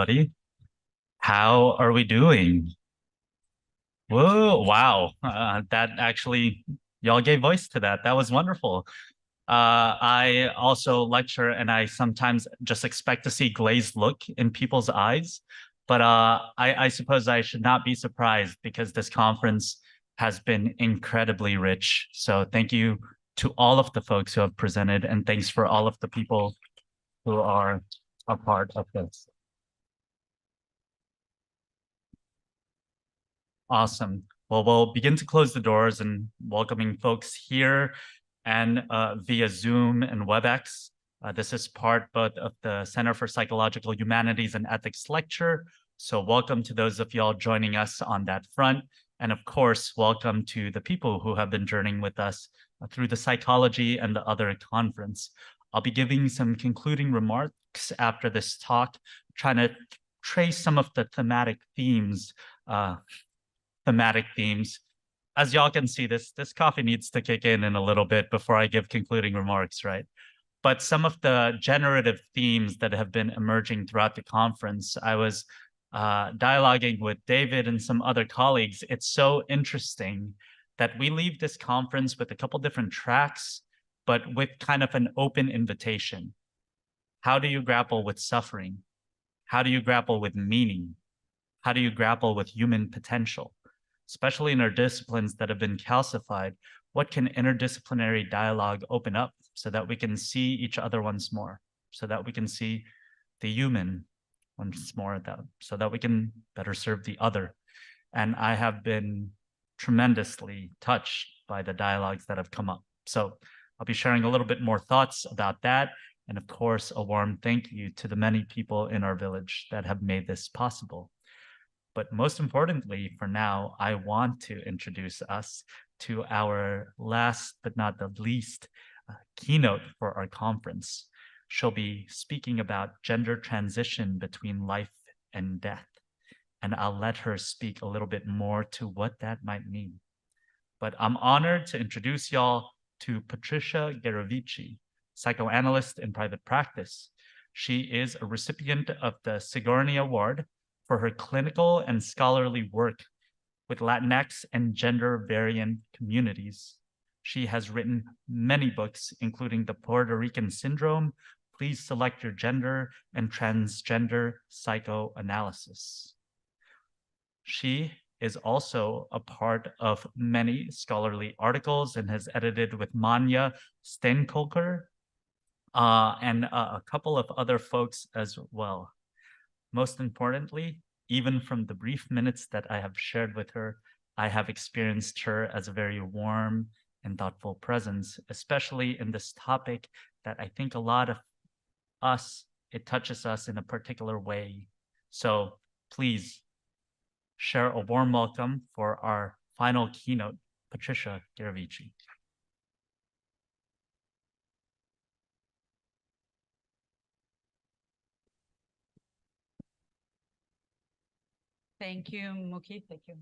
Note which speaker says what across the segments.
Speaker 1: everybody. How are we doing? Whoa, wow. That actually, y'all gave voice to that. That was wonderful. I also lecture and I sometimes just expect to see glazed look in people's eyes. But I suppose I should not be surprised because this conference has been incredibly rich. So thank you to all of the folks who have presented, and thanks for all of the people who are a part of this. Awesome. Well, we'll begin to close the doors and welcoming folks here and via Zoom and WebEx. This is part both of the Center for Psychological Humanities and Ethics lecture. So welcome to those of y'all joining us on that front. And of course, welcome to the people who have been journeying with us through the psychology and the other conference. I'll be giving some concluding remarks after this talk, trying to trace some of the thematic themes. As y'all can see, this coffee needs to kick in a little bit before I give concluding remarks, right? But some of the generative themes that have been emerging throughout the conference, I was dialoguing with David and some other colleagues. It's so interesting that we leave this conference with a couple different tracks, but with kind of an open invitation. How do you grapple with suffering? How do you grapple with meaning? How do you grapple with human potential? Especially in our disciplines that have been calcified, what can interdisciplinary dialogue open up so that we can see each other once more, so that we can see the human once more, so that we can better serve the other. And I have been tremendously touched by the dialogues that have come up. So I'll be sharing a little bit more thoughts about that. And of course, a warm thank you to the many people in our village that have made this possible. But most importantly, for now, I want to introduce us to our last but not the least keynote for our conference. She'll be speaking about gender transition between life and death. And I'll let her speak a little bit more to what that might mean. But I'm honored to introduce y'all to Patricia Gherovici, psychoanalyst in private practice. She is a recipient of the Sigourney Award for her clinical and scholarly work with Latinx and gender variant communities. She has written many books, including The Puerto Rican Syndrome, Please Select Your Gender, and Transgender Psychoanalysis. She is also a part of many scholarly articles and has edited with Manya Steenkolker and a couple of other folks as well. Most importantly, even from the brief minutes that I have shared with her, I have experienced her as a very warm and thoughtful presence, especially in this topic that I think a lot of us, it touches us in a particular way. So please share a warm welcome for our final keynote, Patricia Gherovici.
Speaker 2: Thank you, Muki. Thank you,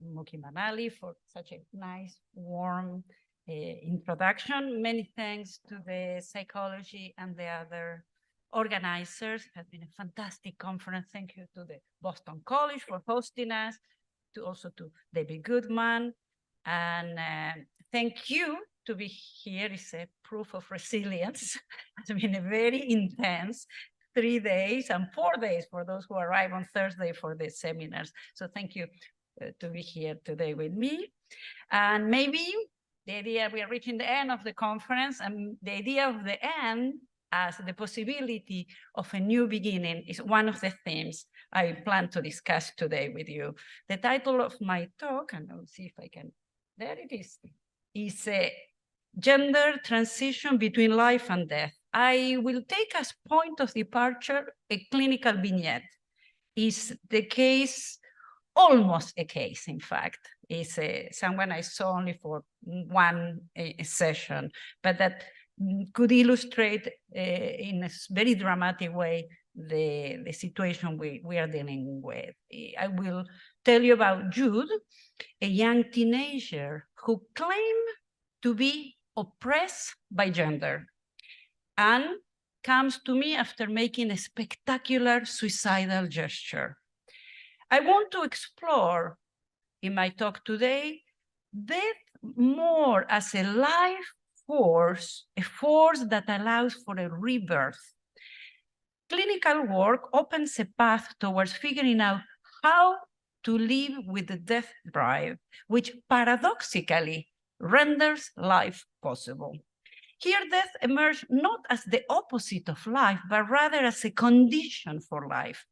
Speaker 2: Muki Manali, for such a nice, warm introduction. Many thanks to the psychology and the other organizers. It has been a fantastic conference. Thank you to the Boston College for hosting us, also to David Goodman. And thank you to be here. It's a proof of resilience. It's been a very intense 3 days and 4 days for those who arrive on Thursday for the seminars. So thank you to be here today with me. And maybe the idea, we are reaching the end of the conference, and the idea of the end as the possibility of a new beginning is one of the themes I plan to discuss today with you. The title of my talk, and I'll see if I can, there it is a gender transition between life and death. I will take as point of departure a clinical vignette. Is the case, almost a case, in fact, is someone I saw only for one session, but that could illustrate in a very dramatic way the situation we are dealing with. I will tell you about Jude, a young teenager who claimed to be oppressed by gender. And comes to me after making a spectacular suicidal gesture. I want to explore in my talk today death more as a life force, a force that allows for a rebirth. Clinical work opens a path towards figuring out how to live with the death drive, which paradoxically renders life possible. Here, death emerged not as the opposite of life, but rather as a condition for life.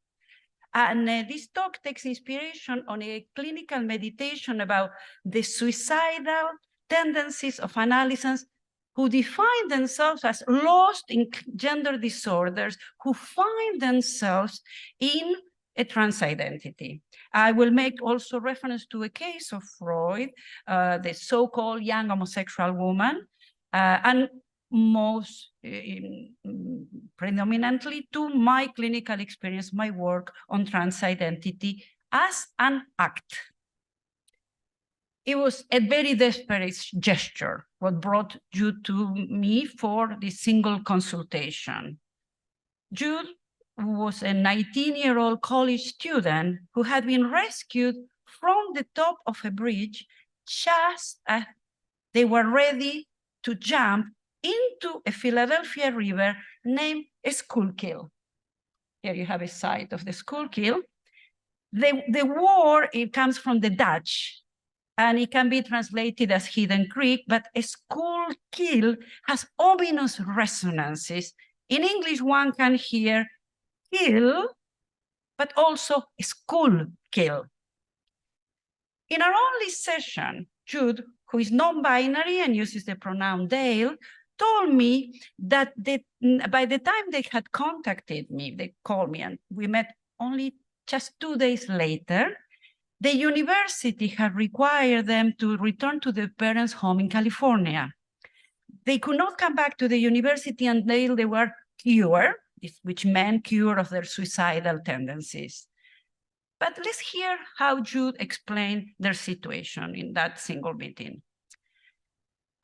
Speaker 2: And this talk takes inspiration on a clinical meditation about the suicidal tendencies of adolescents who define themselves as lost in gender disorders, who find themselves in a trans identity. I will make also reference to a case of Freud, the so-called young homosexual woman, and most predominantly to my clinical experience, my work on trans identity as an act. It was a very desperate gesture, what brought Jude to me for this single consultation. Jude was a 19-year-old college student who had been rescued from the top of a bridge just as they were ready to jump into a Philadelphia river named Schuylkill. Here you have a site of the Schuylkill. The word, it comes from the Dutch, and it can be translated as Hidden Creek, but Schuylkill has ominous resonances. In English, one can hear kill, but also Schuylkill. In our only session, Jude, who is non-binary and uses the pronoun they, told me that by the time they had contacted me, they called me and we met only just 2 days later, the university had required them to return to their parents' home in California. They could not come back to the university until they were cured, which meant cure of their suicidal tendencies. But let's hear how Jude explained their situation in that single meeting.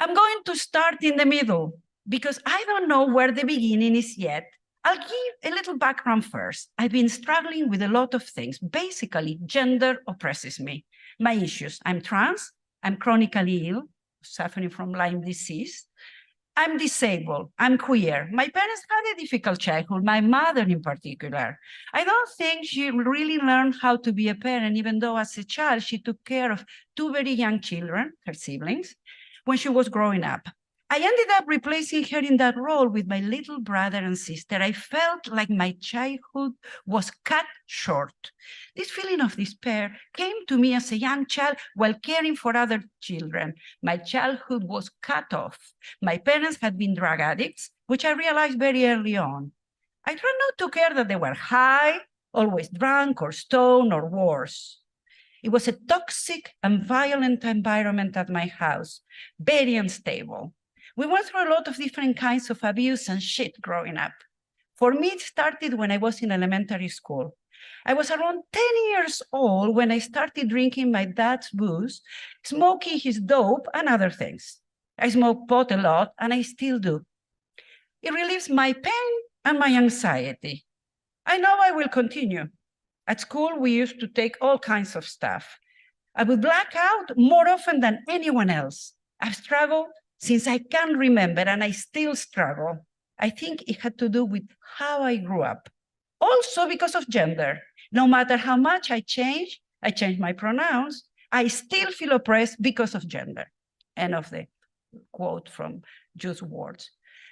Speaker 2: I'm going to start in the middle because I don't know where the beginning is yet. I'll give a little background first. I've been struggling with a lot of things. Basically, gender oppresses me. My issues, I'm trans, I'm chronically ill, suffering from Lyme disease. I'm disabled, I'm queer. My parents had a difficult childhood, my mother in particular. I don't think she really learned how to be a parent, even though as a child, she took care of 2 very young children, her siblings, when she was growing up. I ended up replacing her in that role with my little brother and sister. I felt like my childhood was cut short. This feeling of despair came to me as a young child while caring for other children. My childhood was cut off. My parents had been drug addicts, which I realized very early on. I tried not to care that they were high, always drunk or stoned or worse. It was a toxic and violent environment at my house, very unstable. We went through a lot of different kinds of abuse and shit growing up. For me, it started when I was in elementary school. I was around 10 years old when I started drinking my dad's booze, smoking his dope and other things. I smoke pot a lot, and I still do. It relieves my pain and my anxiety. I know I will continue. At school, we used to take all kinds of stuff. I would black out more often than anyone else. I've struggled since I can remember, and I still struggle. I think it had to do with how I grew up. Also because of gender. No matter how much I change my pronouns, I still feel oppressed because of gender. End of the quote from Jude's words.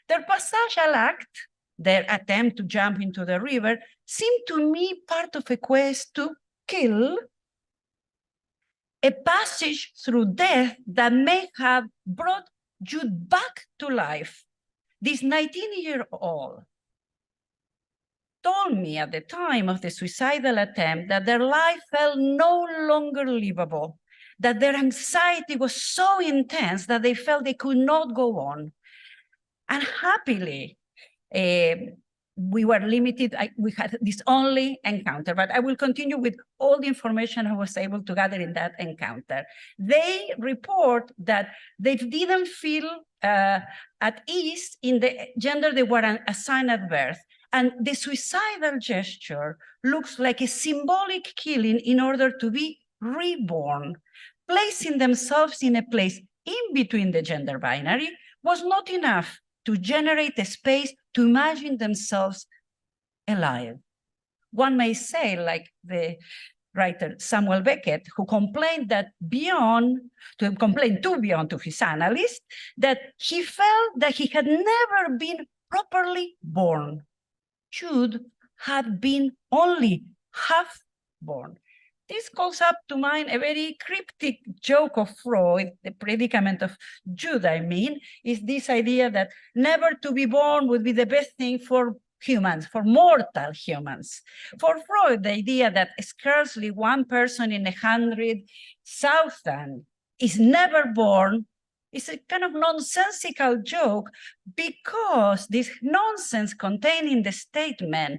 Speaker 2: Their passagal act, their attempt to jump into the river, seemed to me part of a quest to kill, a passage through death that may have brought Jude back to life. This 19-year-old told me at the time of the suicidal attempt that their life felt no longer livable, that their anxiety was so intense that they felt they could not go on. And happily, we were limited. We had this only encounter, but I will continue with all the information I was able to gather in that encounter. They report that they didn't feel at ease in the gender they were assigned at birth. And the suicidal gesture looks like a symbolic killing in order to be reborn. Placing themselves in a place in between the gender binary was not enough to generate a space to imagine themselves alive. One may say, like the writer Samuel Beckett, who complained to his analyst, that he felt that he had never been properly born, should have been only half born. This calls up to mind a very cryptic joke of Freud, the predicament of Jude, is this idea that never to be born would be the best thing for humans, for mortal humans. For Freud, the idea that scarcely one person in 100,000 is never born is a kind of nonsensical joke, because this nonsense contained in the statement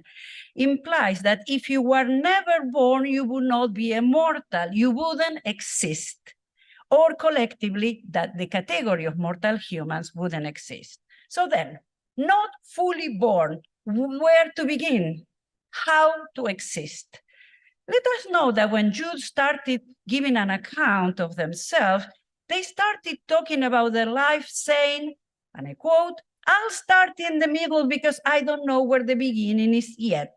Speaker 2: implies that if you were never born, you would not be immortal, you wouldn't exist, or collectively that the category of mortal humans wouldn't exist. So then, not fully born, where to begin? How to exist? Let us know that when Jews started giving an account of themselves, they started talking about their life saying, and I quote, "I'll start in the middle because I don't know where the beginning is yet."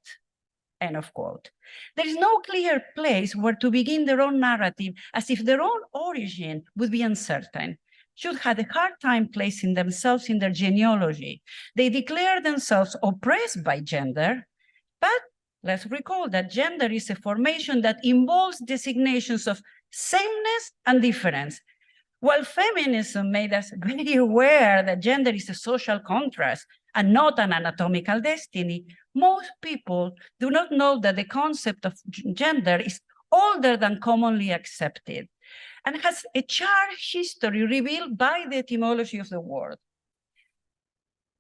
Speaker 2: End of quote. There is no clear place where to begin their own narrative, as if their own origin would be uncertain. Jews had a hard time placing themselves in their genealogy. They declare themselves oppressed by gender, but let's recall that gender is a formation that involves designations of sameness and difference. While feminism made us very aware that gender is a social contrast and not an anatomical destiny, most people do not know that the concept of gender is older than commonly accepted and has a charred history revealed by the etymology of the word.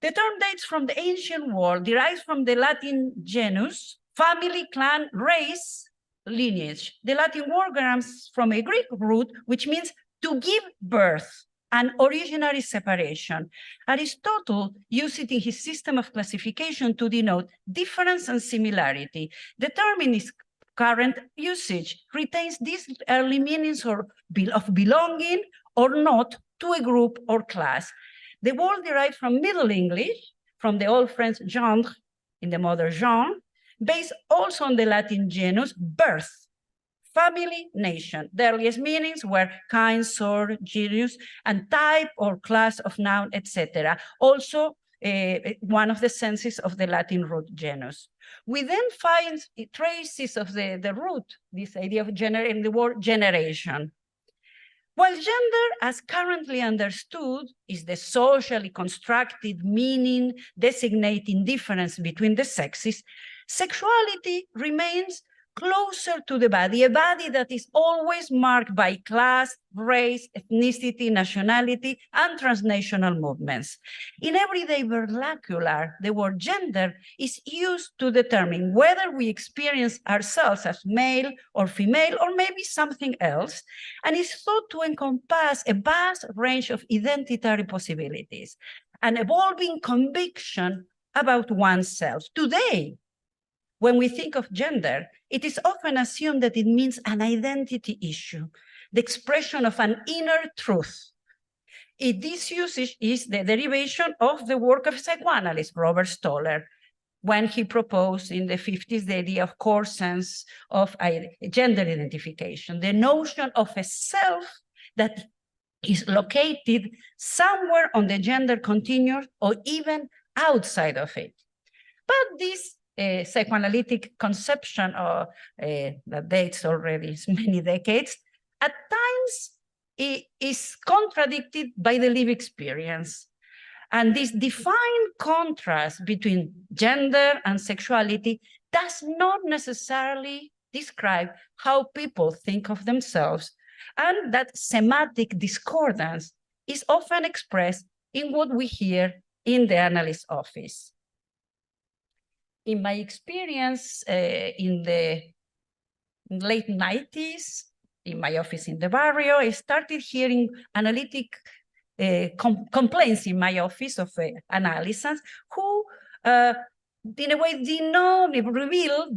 Speaker 2: The term dates from the ancient world, derives from the Latin genus, family, clan, race, lineage. The Latin word comes from a Greek root, which means to give birth, an originary separation. Aristotle used it in his system of classification to denote difference and similarity. The term in its current usage retains these early meanings of belonging or not to a group or class. The word derived from Middle English, from the Old French genre in the modern genre, based also on the Latin genus birth, family, nation. The earliest meanings were kind, sort, genus, and type or class of noun, etc. Also, one of the senses of the Latin root genus. We then find traces of the root, this idea of in the word generation. While gender, as currently understood, is the socially constructed meaning designating difference between the sexes, sexuality remains closer to the body, a body that is always marked by class, race, ethnicity, nationality, and transnational movements. In everyday vernacular, the word gender is used to determine whether we experience ourselves as male or female, or maybe something else, and is thought to encompass a vast range of identitary possibilities, an evolving conviction about oneself. Today, when we think of gender, it is often assumed that it means an identity issue, the expression of an inner truth. This usage is the derivation of the work of psychoanalyst Robert Stoller, when he proposed in the 50s the idea of core sense of gender identification, the notion of a self that is located somewhere on the gender continuum or even outside of it. But this psychoanalytic conception that dates already many decades, at times it is contradicted by the lived experience. And this defined contrast between gender and sexuality does not necessarily describe how people think of themselves, and that semantic discordance is often expressed in what we hear in the analyst's office. in my experience in the late 90s, in my office in the barrio, I started hearing analytic complaints in my office of analysts who, in a way, did not reveal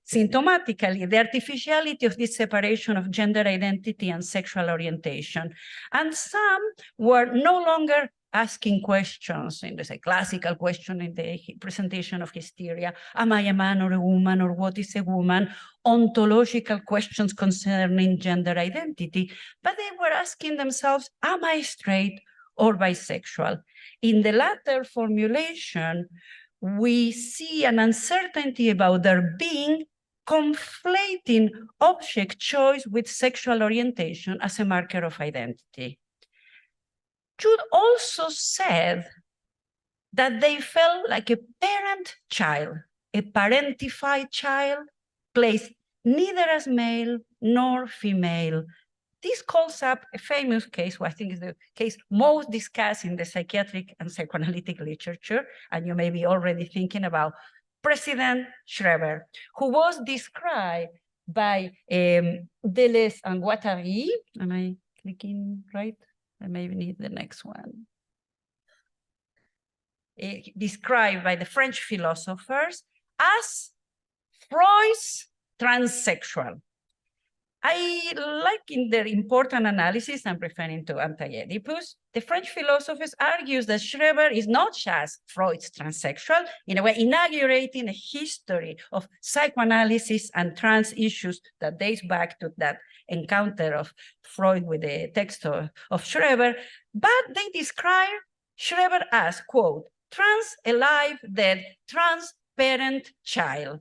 Speaker 2: symptomatically the artificiality of this separation of gender identity and sexual orientation. And some were no longer asking questions, in the classical question in the presentation of hysteria, am I a man or a woman, or what is a woman? Ontological questions concerning gender identity, but they were asking themselves, am I straight or bisexual? In the latter formulation, we see an uncertainty about their being, conflating object choice with sexual orientation as a marker of identity. Jude also said that they felt like a parent-child, a parentified child, placed neither as male nor female. This calls up a famous case, who I think is the case most discussed in the psychiatric and psychoanalytic literature, and you may be already thinking about President Schreber, who was described by Deleuze and Guattari. Am I clicking right? I maybe need the next one. Described by the French philosophers as Freud's transsexual. I like in their important analysis, I'm referring to Anti-Oedipus, the French philosophers argues that Schreber is not just Freud's transsexual, in a way inaugurating a history of psychoanalysis and trans issues that dates back to that encounter of Freud with the text of Schreber, but they describe Schreber as, quote, trans alive, dead, transparent child.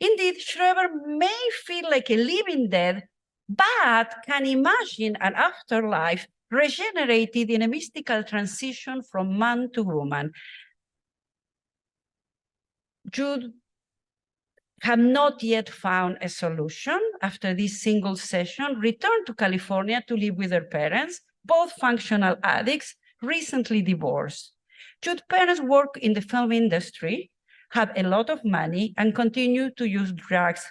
Speaker 2: Indeed, Schreber may feel like a living dead, but can imagine an afterlife regenerated in a mystical transition from man to woman. Jude have not yet found a solution after this single session, returned to California to live with their parents, both functional addicts, recently divorced. Jude's parents work in the film industry, have a lot of money, and continue to use drugs,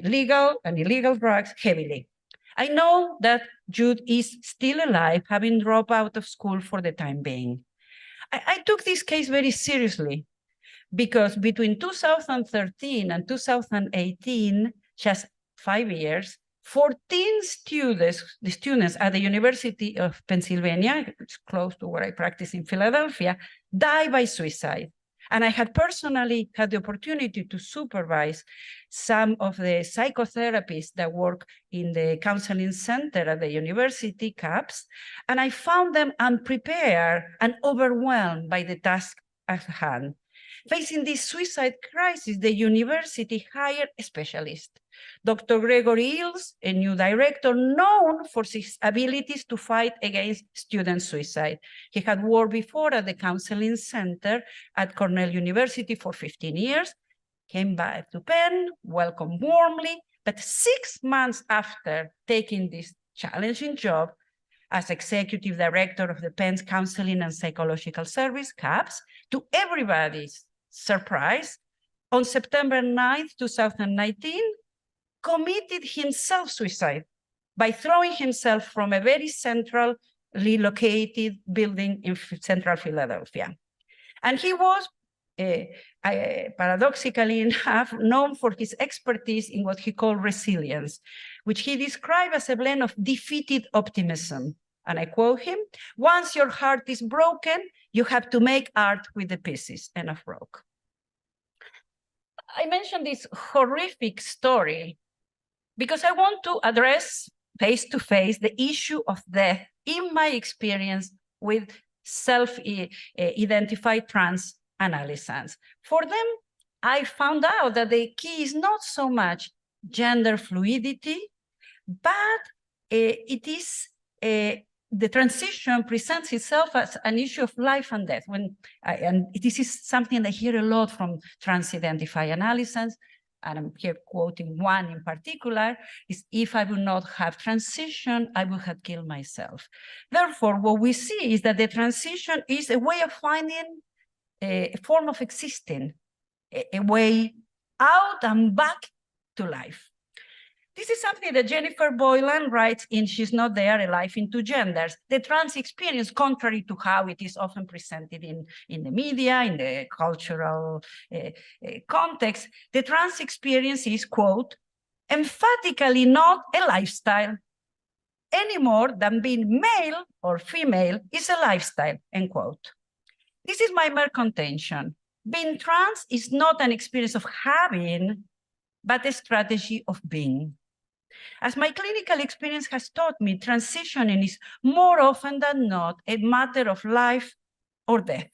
Speaker 2: legal and illegal drugs, heavily. I know that Jude is still alive, having dropped out of school for the time being. I took this case very seriously because between 2013 and 2018, just 5 years, 14 students at the University of Pennsylvania, it's close to where I practice in Philadelphia, died by suicide. And I had personally had the opportunity to supervise some of the psychotherapists that work in the counseling center at the university, CAPS, and I found them unprepared and overwhelmed by the task at hand. Facing this suicide crisis, the university hired a specialist, Dr. Gregory Ills, a new director known for his abilities to fight against student suicide. He had worked before at the counseling center at Cornell University for 15 years, came back to Penn, welcomed warmly, but 6 months after taking this challenging job as executive director of the Penn's Counseling and Psychological Service, CAPS, to everybody's surprise, on September 9th, 2019, committed himself suicide by throwing himself from a very centrally located building in central Philadelphia. And he was, paradoxically enough, known for his expertise in what he called resilience, which he described as a blend of defeated optimism. And I quote him, once your heart is broken, you have to make art with the pieces, end of broke. I mentioned this horrific story because I want to address face-to-face the issue of death in my experience with self-identified trans analysts. For them, I found out that the key is not so much gender fluidity, but it is the transition presents itself as an issue of life and death. And this is something I hear a lot from trans-identified analysts, and I'm here quoting one in particular, is if I would not have transition, I would have killed myself. Therefore, what we see is that the transition is a way of finding a form of existing, a way out and back to life. This is something that Jennifer Boylan writes in She's Not There, A Life in Two Genders. The trans experience, contrary to how it is often presented in the media, in the cultural context, the trans experience is, quote, emphatically not a lifestyle any more than being male or female is a lifestyle, end quote. This is my mere contention. Being trans is not an experience of having, but a strategy of being. As my clinical experience has taught me, transitioning is more often than not a matter of life or death.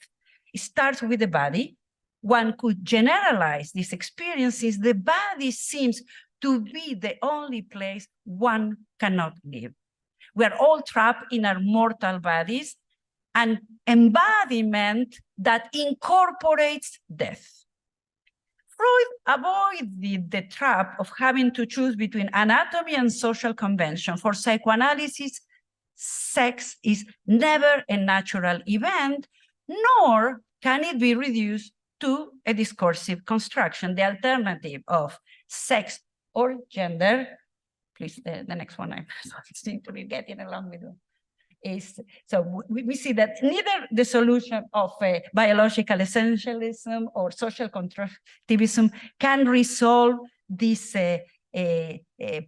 Speaker 2: It starts with the body. One could generalize these experiences. The body seems to be the only place one cannot live. We are all trapped in our mortal bodies, an embodiment that incorporates death. Freud avoided the trap of having to choose between anatomy and social convention. For psychoanalysis, sex is never a natural event, nor can it be reduced to a discursive construction. The alternative of sex or gender, please, the next one, I seem to be getting along with you. So we see that neither the solution of biological essentialism or social constructivism can resolve this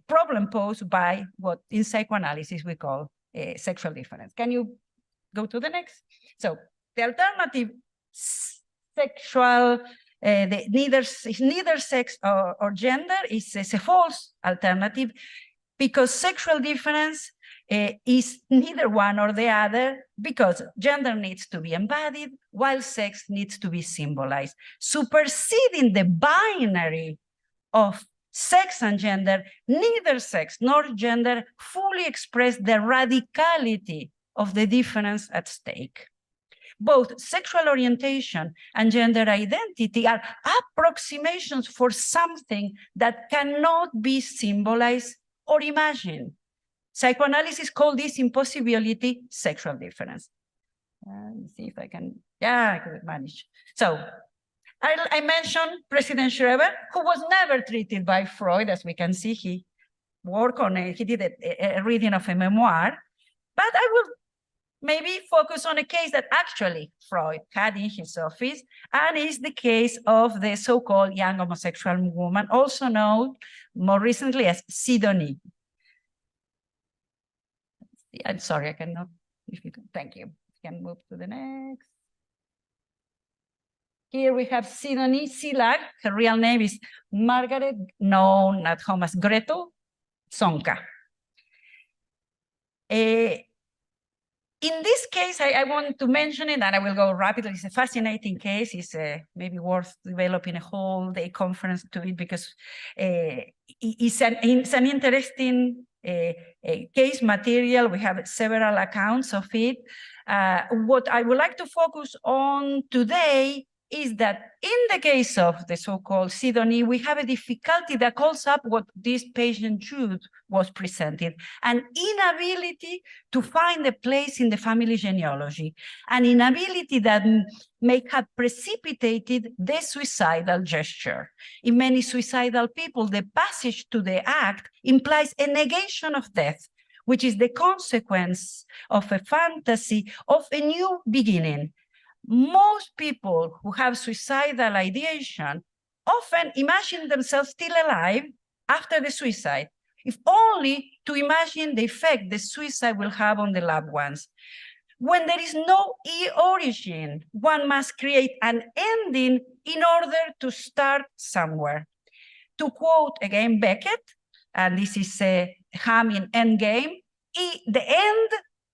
Speaker 2: problem posed by what in psychoanalysis we call sexual difference. Can you go to the next? So the alternative sexual, neither sex or gender is a false alternative, because sexual difference is neither one or the other, because gender needs to be embodied while sex needs to be symbolized. Superseding the binary of sex and gender, neither sex nor gender fully express the radicality of the difference at stake. Both sexual orientation and gender identity are approximations for something that cannot be symbolized or imagined. Psychoanalysis calls this impossibility sexual difference. Let me see if I can, I could manage. So I mentioned President Schreber, who was never treated by Freud, as we can see. He worked on he did a reading of a memoir, but I will maybe focus on a case that actually Freud had in his office, and is the case of the so-called young homosexual woman, also known more recently as Sidonie. I'm sorry, I cannot, if you can, thank you. You can move to the next. Here we have Sidonie Silag. Her real name is Margaret, known at home as Gretel Zonka. In this case, I want to mention it, and I will go rapidly. It's a fascinating case. It's maybe worth developing a whole day conference to it, because it's an interesting case material. We have several accounts of it. What I would like to focus on today is that in the case of the so-called Sidonie, we have a difficulty that calls up what this patient Jude was presented, an inability to find a place in the family genealogy, an inability that may have precipitated the suicidal gesture. In many suicidal people, the passage to the act implies a negation of death, which is the consequence of a fantasy of a new beginning. Most people who have suicidal ideation often imagine themselves still alive after the suicide, if only to imagine the effect the suicide will have on the loved ones. When there is no origin, one must create an ending in order to start somewhere. To quote again Beckett, and this is Ham in Endgame, the end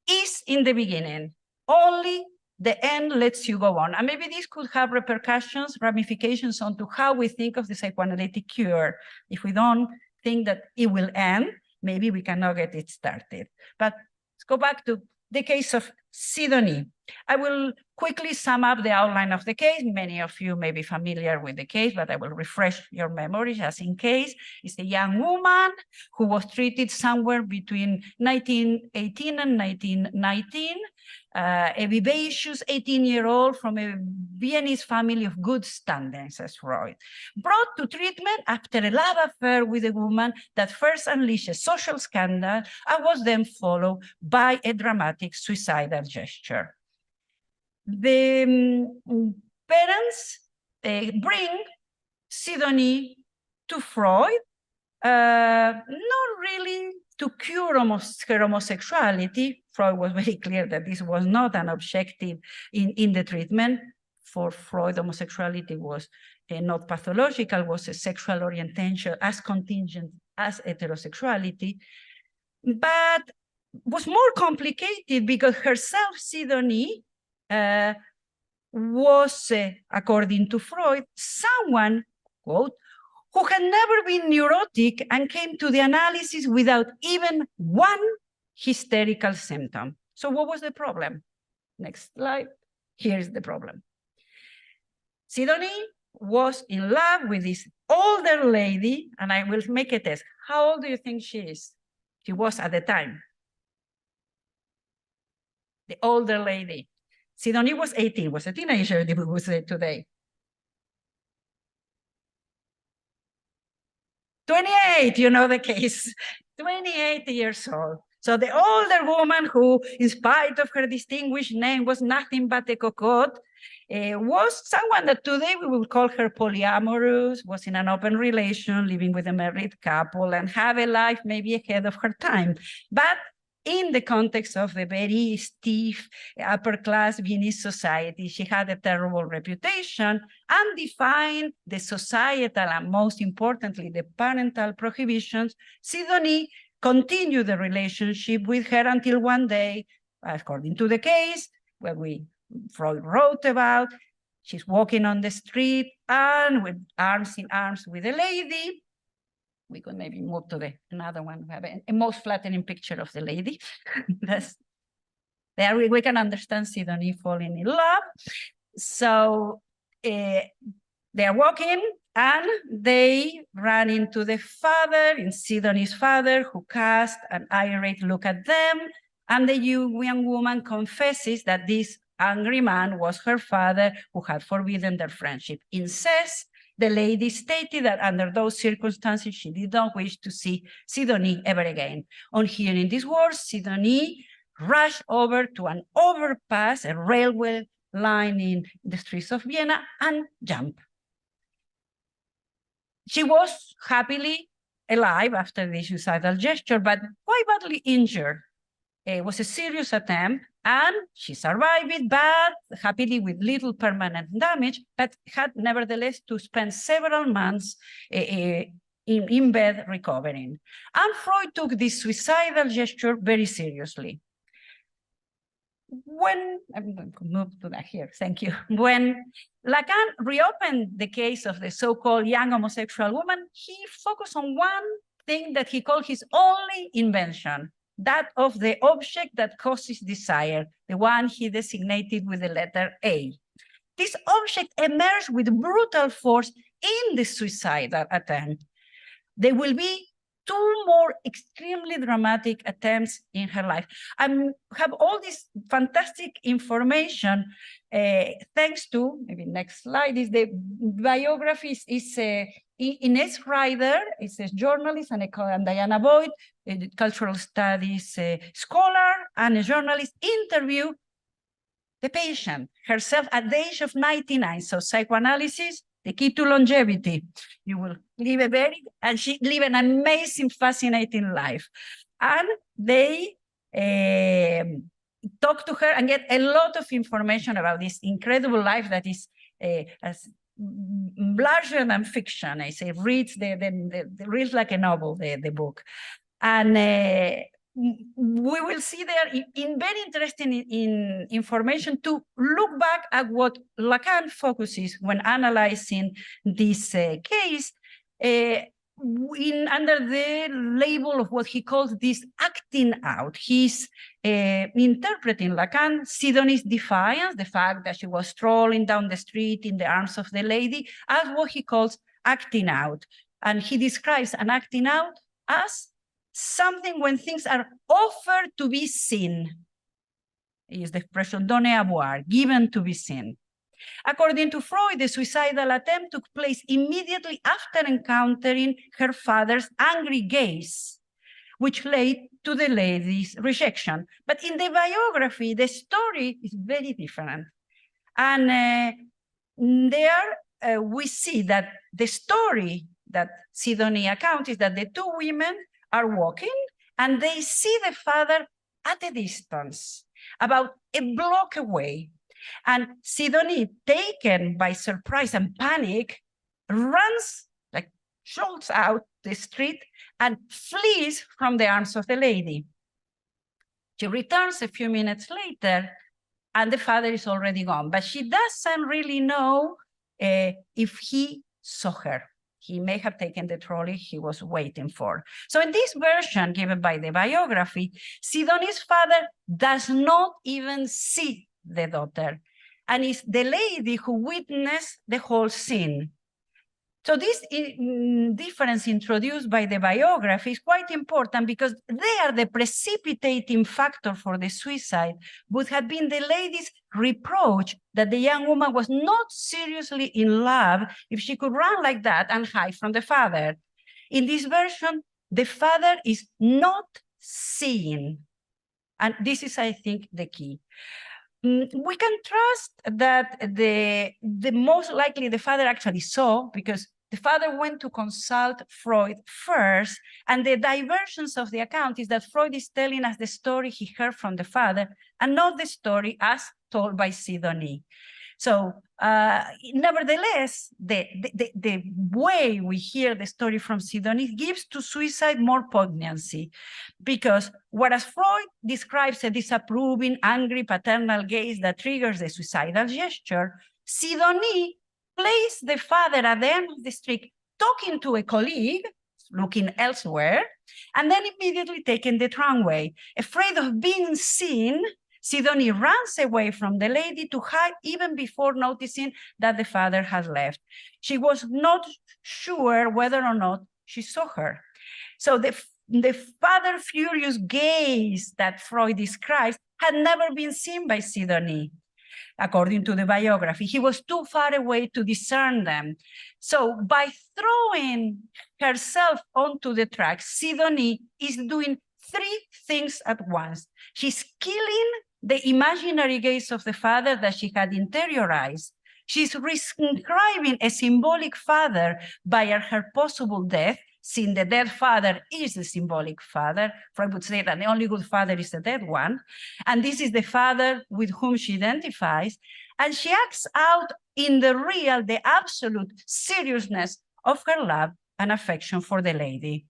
Speaker 2: is in the beginning. Only the end lets you go on. And maybe this could have repercussions, ramifications onto how we think of the psychoanalytic cure. If we don't think that it will end, maybe we cannot get it started. But let's go back to the case of Sidonie. I will quickly sum up the outline of the case. Many of you may be familiar with the case, but I will refresh your memory just in case. It's a young woman who was treated somewhere between 1918 and 1919, a vivacious 18-year-old from a Viennese family of good standing, says Freud, brought to treatment after a love affair with a woman that first unleashed a social scandal and was then followed by a dramatic suicidal gesture. The parents bring Sidonie to Freud, not really to cure her homosexuality. Freud was very clear that this was not an objective in the treatment. For Freud, homosexuality was not pathological, was a sexual orientation as contingent as heterosexuality, but was more complicated because herself, Sidonie, was, according to Freud, someone, quote, who had never been neurotic and came to the analysis without even one hysterical symptom. So what was the problem? Next slide. Here's the problem. Sidonie was in love with this older lady, and I will make a test. How old do you think she is? She was at the time. The older lady. Sidonie was 18, was a teenager, we would say today. 28, you know the case, 28 years old. So the older woman who, in spite of her distinguished name, was nothing but a cocotte, was someone that today we will call her polyamorous, was in an open relation, living with a married couple, and have a life maybe ahead of her time. But in the context of the very stiff upper-class Viennese society, she had a terrible reputation and defined the societal and, most importantly, the parental prohibitions. Sidonie continued the relationship with her until one day, according to the case, where Freud wrote about, she's walking on the street and with arms in arms with a lady. We could maybe move to another one. We have a most flattering picture of the lady. There we can understand Sidonie falling in love. So they are walking and they ran into the father, in Sidonie's father, who cast an irate look at them. And the young woman confesses that this angry man was her father who had forbidden their friendship. Incest. The lady stated that under those circumstances, she did not wish to see Sidonie ever again. On hearing these words, Sidonie rushed over to an overpass, a railway line in the streets of Vienna, and jumped. She was happily alive after the suicidal gesture, but quite badly injured. It was a serious attempt, and she survived it, but happily with little permanent damage, but had nevertheless to spend several months in bed recovering. And Freud took this suicidal gesture very seriously. When, I'm going to move to that here, thank you. When Lacan reopened the case of the so-called young homosexual woman, he focused on one thing that he called his only invention, that of the object that causes desire, the one he designated with the letter A. This object emerged with brutal force in the suicidal attempt. There will be two more extremely dramatic attempts in her life. I have all this fantastic information thanks to, maybe next slide, is the biography is Ines Ryder, is a journalist, and Diana Boyd, a cultural studies scholar and a journalist, interview the patient herself at the age of 99. So psychoanalysis, the key to longevity. You will live and she lived an amazing, fascinating life. And they talk to her and get a lot of information about this incredible life that is as larger than fiction. I say reads reads like a novel, the book. And we will see there in very interesting information to look back at what Lacan focuses when analyzing this case. under the label of what he calls this acting out. He's interpreting Lacan, Sidonie's defiance, the fact that she was strolling down the street in the arms of the lady, as what he calls acting out. And he describes an acting out as something when things are offered to be seen. Is the expression donné à voir, given to be seen. According to Freud, the suicidal attempt took place immediately after encountering her father's angry gaze, which led to the lady's rejection. But in the biography, the story is very different. And there we see that the story that Sidonie accounts is that the two women are walking and they see the father at a distance, about a block away. And Sidonie, taken by surprise and panic, runs, like jolts out the street and flees from the arms of the lady. She returns a few minutes later and the father is already gone, but she doesn't really know if he saw her. He may have taken the trolley he was waiting for. So in this version given by the biography, Sidonie's father does not even see the daughter, and it's the lady who witnessed the whole scene. So this difference introduced by the biography is quite important because there the precipitating factor for the suicide would have been the lady's reproach that the young woman was not seriously in love if she could run like that and hide from the father. In this version, the father is not seen. And this is, I think, the key. We can trust that the most likely the father actually saw, because the father went to consult Freud first, and the divergence of the account is that Freud is telling us the story he heard from the father and not the story as told by Sidonie. So nevertheless, the way we hear the story from Sidonie gives to suicide more poignancy, because whereas Freud describes a disapproving, angry paternal gaze that triggers the suicidal gesture, Sidonie placed the father at the end of the street talking to a colleague, looking elsewhere, and then immediately taking the tramway. Afraid of being seen, Sidonie runs away from the lady to hide even before noticing that the father has left. She was not sure whether or not she saw her. So the father's furious gaze that Freud describes had never been seen by Sidonie. According to the biography, he was too far away to discern them. So by throwing herself onto the track, Sidonie is doing three things at once. She's killing the imaginary gaze of the father that she had interiorized. She's describing a symbolic father by her possible death, since the dead father is the symbolic father. Freud would say that the only good father is the dead one. And this is the father with whom she identifies. And she acts out in the real, the absolute seriousness of her love and affection for the lady.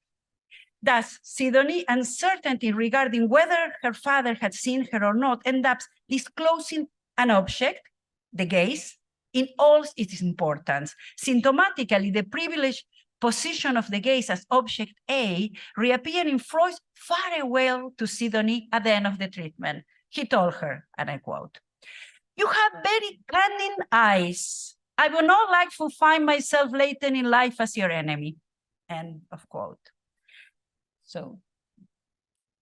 Speaker 2: Thus, Sidonie's uncertainty regarding whether her father had seen her or not ends up disclosing an object, the gaze, in all its importance. Symptomatically, the privileged position of the gaze as object A reappeared in Freud's farewell to Sidonie at the end of the treatment. He told her, and I quote, "You have very cunning eyes. I would not like to find myself later in life as your enemy." End of quote. So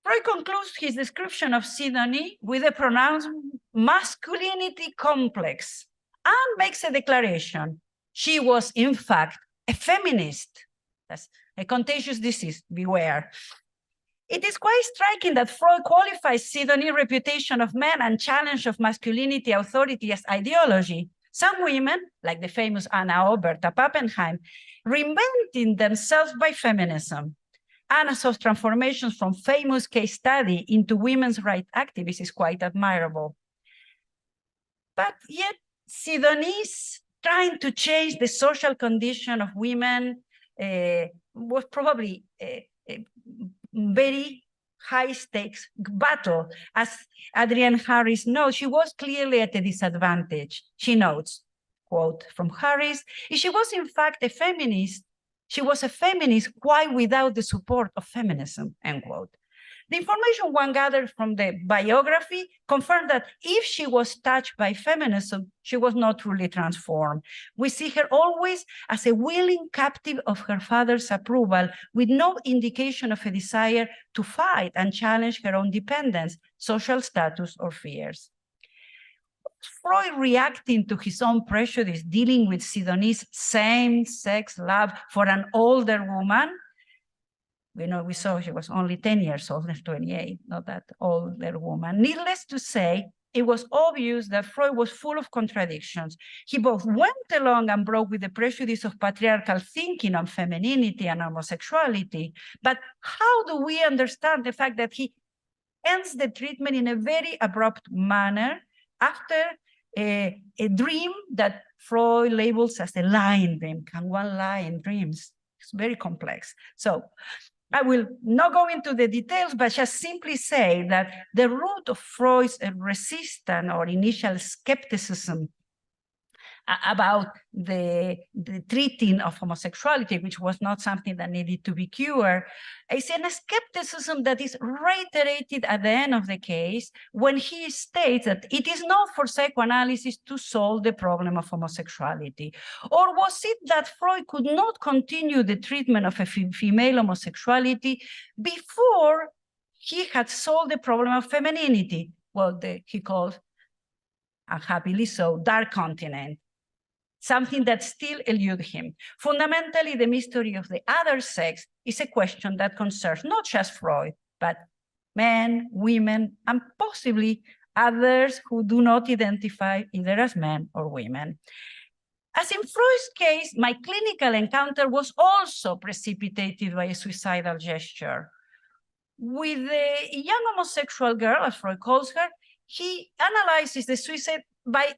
Speaker 2: Freud concludes his description of Sidonie with a pronounced masculinity complex and makes a declaration. She was, in fact, a feminist. That's a contagious disease, beware. It is quite striking that Freud qualifies Sidonie's reputation of men and challenge of masculinity authority as ideology. Some women, like the famous Anna Oberta Pappenheim, reinventing themselves by feminism. Anna's transformations from famous case study into women's rights activists is quite admirable. But yet, Sidonie's trying to change the social condition of women was probably a very high stakes battle. As Adrienne Harris notes, she was clearly at a disadvantage. She notes, quote from Harris, if she was in fact a feminist, She was a feminist quite without the support of feminism, end quote. The information one gathered from the biography confirmed that if she was touched by feminism, she was not truly transformed. We see her always as a willing captive of her father's approval, with no indication of a desire to fight and challenge her own dependence, social status, or fears. Freud reacting to his own prejudice, dealing with Sidonie's same-sex love for an older woman? We saw she was only 10 years old, 28, not that older woman. Needless to say, it was obvious that Freud was full of contradictions. He both went along and broke with the prejudice of patriarchal thinking on femininity and homosexuality. But how do we understand the fact that he ends the treatment in a very abrupt manner after a dream that Freud labels as a lying dream? Can one lie in dreams? It's very complex. So I will not go into the details, but just simply say that the root of Freud's resistance or initial skepticism about the treating of homosexuality, which was not something that needed to be cured, is a skepticism that is reiterated at the end of the case when he states that it is not for psychoanalysis to solve the problem of homosexuality. Or was it that Freud could not continue the treatment of a female homosexuality before he had solved the problem of femininity? Well, he called, unhappily so, dark continent, something that still eludes him. Fundamentally, the mystery of the other sex is a question that concerns not just Freud, but men, women, and possibly others who do not identify either as men or women. As in Freud's case, my clinical encounter was also precipitated by a suicidal gesture. With the young homosexual girl, as Freud calls her, he analyzes the suicide by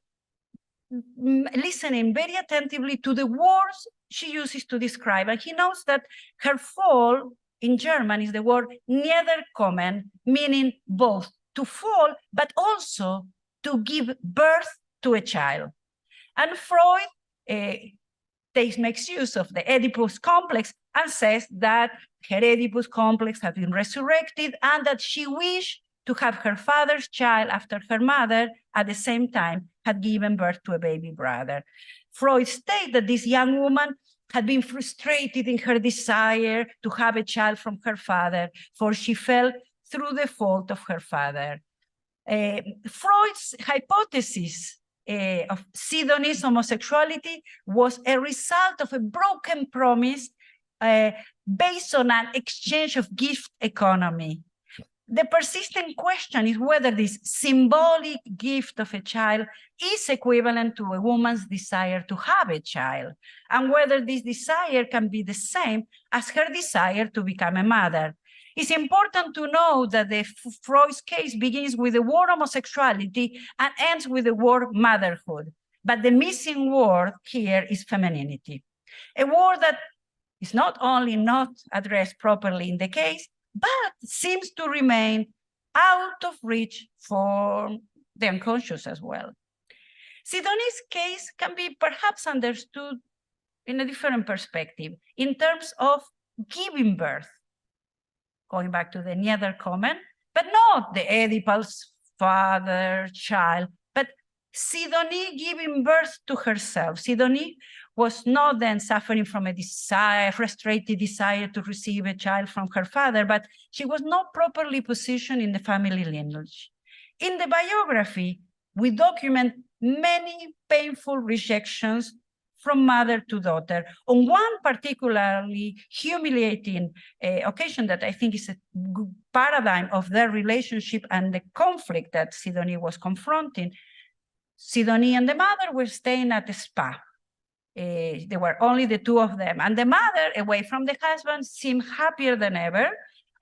Speaker 2: listening very attentively to the words she uses to describe. And he knows that her fall in German is the word niederkommen, meaning both to fall, but also to give birth to a child. And Freud makes use of the Oedipus complex and says that her Oedipus complex had been resurrected and that she wished to have her father's child after her mother at the same time had given birth to a baby brother. Freud stated that this young woman had been frustrated in her desire to have a child from her father, for she fell through the fault of her father. Freud's hypothesis of Sidonie's homosexuality was a result of a broken promise based on an exchange of gift economy. The persistent question is whether this symbolic gift of a child is equivalent to a woman's desire to have a child, and whether this desire can be the same as her desire to become a mother. It's important to know that the Freud's case begins with the word homosexuality and ends with the word motherhood. But the missing word here is femininity, a word that is not only not addressed properly in the case, but seems to remain out of reach for the unconscious as well. Sidonie's case can be perhaps understood in a different perspective in terms of giving birth, going back to the niederkommen, but not the Oedipus father, child, but Sidonie giving birth to herself. Sidonie was not then suffering from a frustrated desire to receive a child from her father, but she was not properly positioned in the family lineage. In the biography, we document many painful rejections from mother to daughter. On one particularly humiliating occasion that I think is a good paradigm of their relationship and the conflict that Sidonie was confronting, Sidonie and the mother were staying at the spa. There were only the two of them. And the mother, away from the husband, seemed happier than ever,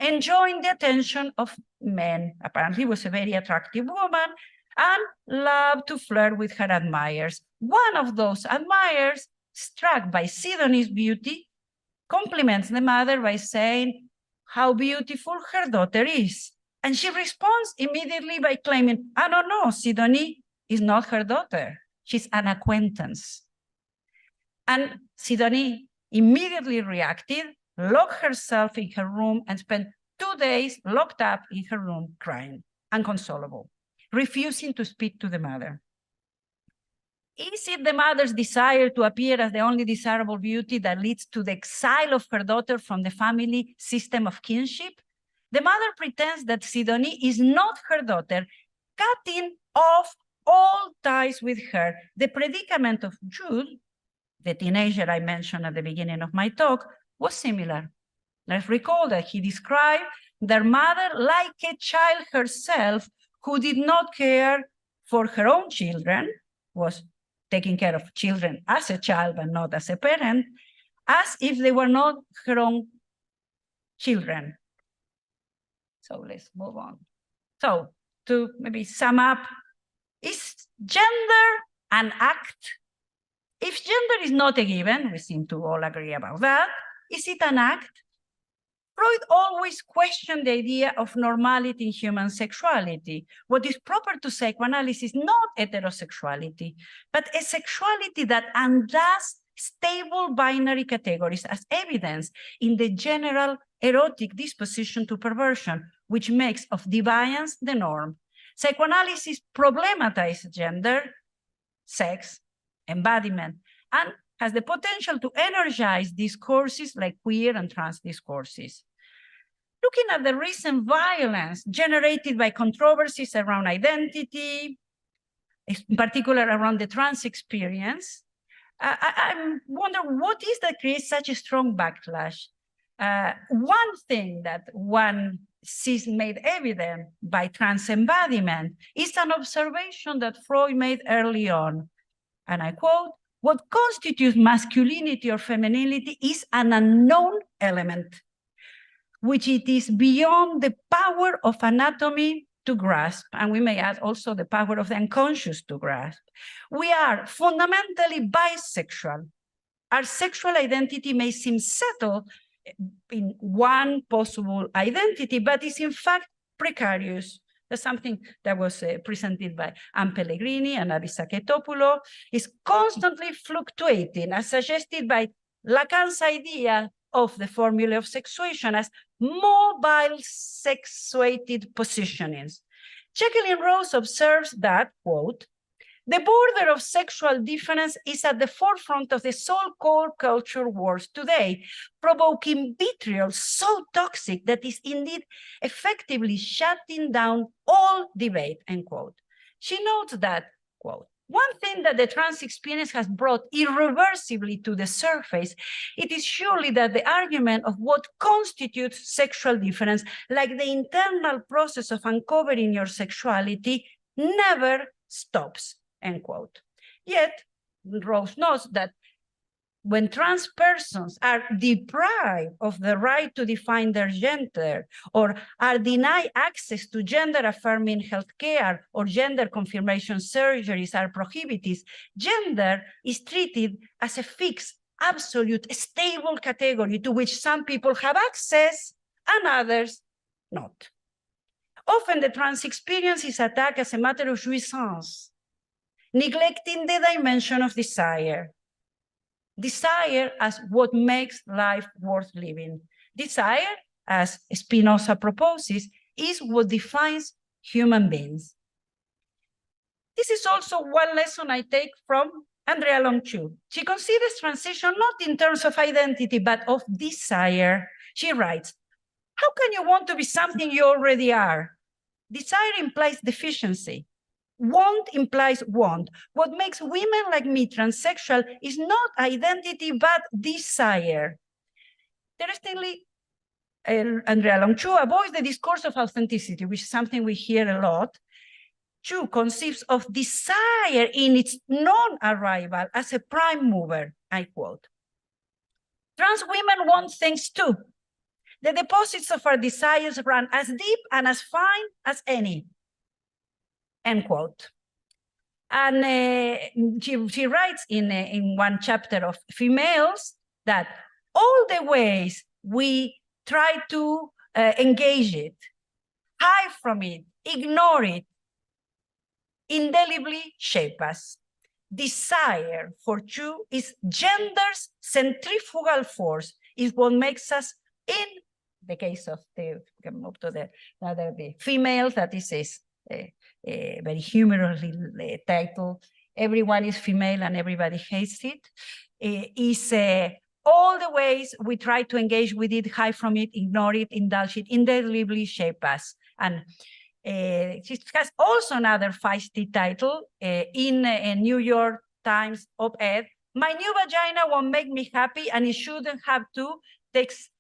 Speaker 2: enjoying the attention of men. Apparently was a very attractive woman and loved to flirt with her admirers. One of those admirers, struck by Sidonie's beauty, compliments the mother by saying how beautiful her daughter is. And she responds immediately by claiming, "I don't know, Sidonie is not her daughter. She's an acquaintance." And Sidonie immediately reacted, locked herself in her room, and spent 2 days locked up in her room, crying, inconsolable, refusing to speak to the mother. Is it the mother's desire to appear as the only desirable beauty that leads to the exile of her daughter from the family system of kinship? The mother pretends that Sidonie is not her daughter, cutting off all ties with her. The predicament of Jude, the teenager I mentioned at the beginning of my talk, was similar. Let's recall that he described their mother like a child herself who did not care for her own children, was taking care of children as a child but not as a parent, as if they were not her own children. So let's move on. So to maybe sum up, is gender an act? If gender is not a given, we seem to all agree about that, is it an act? Freud always questioned the idea of normality in human sexuality. What is proper to psychoanalysis is not heterosexuality, but a sexuality that undoes stable binary categories as evidence in the general erotic disposition to perversion, which makes of deviance the norm. Psychoanalysis problematizes gender, sex, embodiment, and has the potential to energize discourses like queer and trans discourses. Looking at the recent violence generated by controversies around identity, in particular around the trans experience, I wonder what is that creates such a strong backlash? One thing that one sees made evident by trans embodiment is an observation that Freud made early on, and I quote, "What constitutes masculinity or femininity is an unknown element, which it is beyond the power of anatomy to grasp," and we may add also the power of the unconscious to grasp. We are fundamentally bisexual. Our sexual identity may seem settled in one possible identity, but is in fact precarious. That's something that was presented by Anne Pellegrini and Arisa Ketopoulos, is constantly fluctuating, as suggested by Lacan's idea of the formula of sexuation as mobile sexuated positionings. Jacqueline Rose observes that, quote, "The border of sexual difference is at the forefront of the so-called culture wars today, provoking vitriol so toxic that is indeed effectively shutting down all debate," end quote. She notes that, quote, "One thing that the trans experience has brought irreversibly to the surface, it is surely that the argument of what constitutes sexual difference, like the internal process of uncovering your sexuality, never stops," end quote. Yet, Rose notes that when trans persons are deprived of the right to define their gender, or are denied access to gender-affirming healthcare, or gender confirmation surgeries are prohibited, gender is treated as a fixed, absolute, stable category to which some people have access and others not. Often the trans experience is attacked as a matter of jouissance, neglecting the dimension of desire. Desire as what makes life worth living. Desire, as Spinoza proposes, is what defines human beings. This is also one lesson I take from Andrea Long-Chu. She considers transition not in terms of identity, but of desire. She writes, "How can you want to be something you already are? Desire implies deficiency. Want implies want. What makes women like me transsexual is not identity, but desire." Interestingly, Andrea Long-Chu avoids the discourse of authenticity, which is something we hear a lot. Chu conceives of desire in its non-arrival as a prime mover, I quote. "Trans women want things too. The deposits of our desires run as deep and as fine as any," end quote. And she writes in one chapter of Females that all the ways we try to engage it, hide from it, ignore it, indelibly shape us. desire for Chu is gender's centrifugal force, is what makes us, in the case of the, we can move to the females, that is a very humorously titled, Everyone is Female and Everybody Hates It, is all the ways we try to engage with it, hide from it, ignore it, indulge it, indelibly shape us. And she has also another feisty title in a New York Times op-ed, My New Vagina Won't Make Me Happy, and it shouldn't have to. Takes